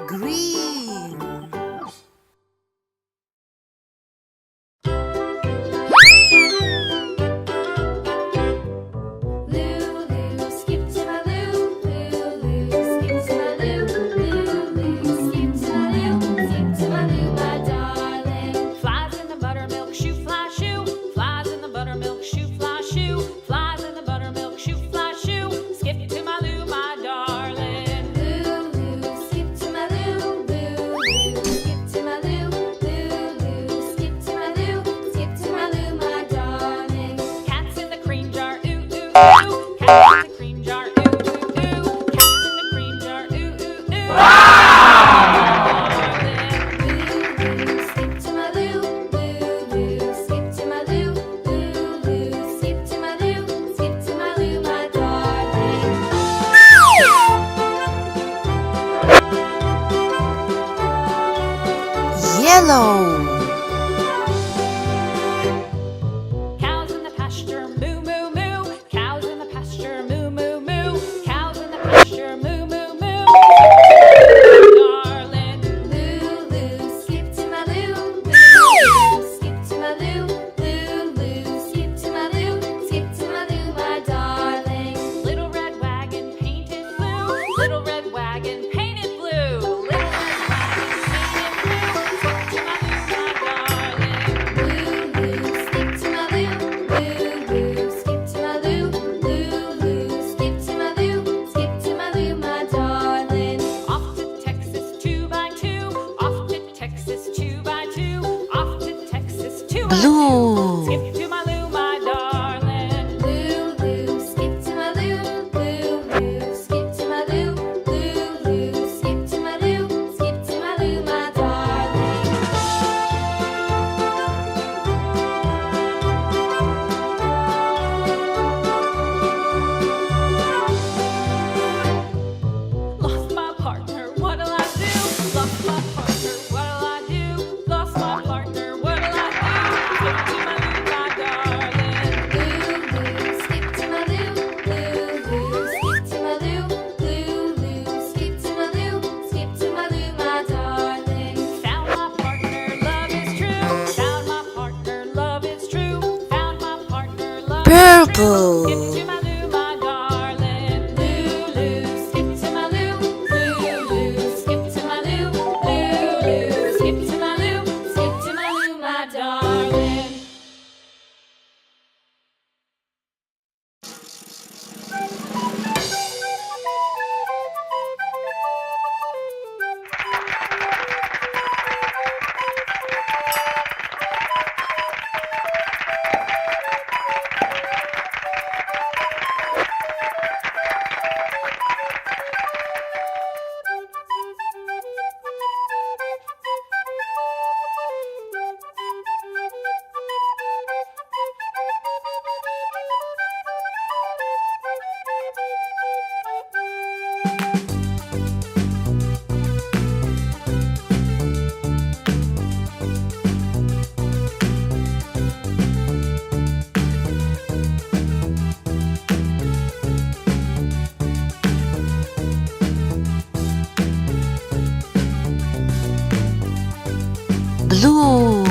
Green. Lulu, skip to my Lou. Lulu, skip to my Lou. Lulu, skip to my Lou. Skip to my Lou, my darling. Flies in the buttermilk shoe, fly shoe. Flies in the buttermilk shoe, fly shoe. Flies in the buttermilk shoe, fly shoe. Skip to my Lou, my darling. Lulu, skip to my Lou. Lulu, skip to my Lou. Lulu, skip to my Lou. Skip to my Lou, my darling. Cats in the cream jar, ooh, ooh, ooh. Cats in the cream jar, ooh, ooh, ooh. Cats in the cream jar, ooh, ooh, ooh. Lulu, skip to my Lou. Lulu, skip to my Lou. Lulu, skip to my Lou. Skip to my Lou, my darling. Yellow. Cows in the pasture, moo, moo, moo. Cows in the pasture, moo, moo, moo. Cows in the pasture, moo, moo, moo. Darling. Lulu, skip to my Lou. Lulu, skip to my Lou. Lulu, skip to my Lou. Skip to my Lou, my darling. Little red wagon painted blue. Little red wagon painted blue. Little red wagon painted blue. Skip to my Lou, my darling. Lulu, skip to my Lou. Lulu, skip to my Lou. Lulu, skip to my Lou. Skip to my Lou, my darling. Off to Texas 2x2. Off to Texas 2x2. Off to Texas 2x2. Blue. Skip to my Lou, my darling. Lulu, skip to my Lou. Lulu, skip to my Lou. Lulu, skip to my Lou. Skip to my Lou, my darling. Lost my partner, what'll I do? Lost my partner, what'll I do? Lost my partner, what'll I do? Skip to my Lou, my darling. Lulu, skip to my Lou. Lulu, skip to my Lou. Lulu, skip to my Lou. Skip to my Lou, my darling. Found my partner, love is true. Found my partner, love is true. Found my partner, love is true. Purple. Skip to my Lou, my darling. Lulu, skip to my Lou. Lulu, skip to my Lou. Lulu, skip to my Lou. Skip to my Lou, my darling. Blue.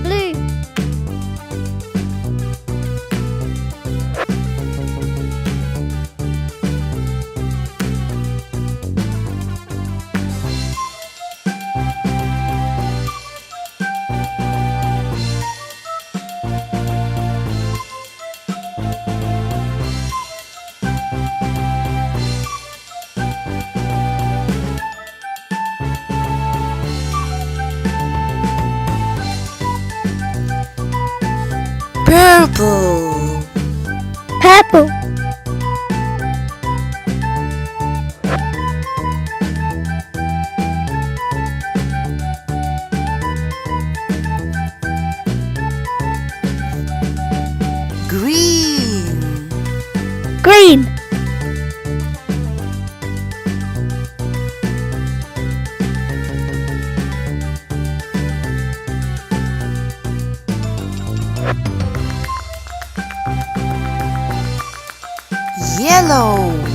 Blue. Purple. Purple. Green. Green. Yellow.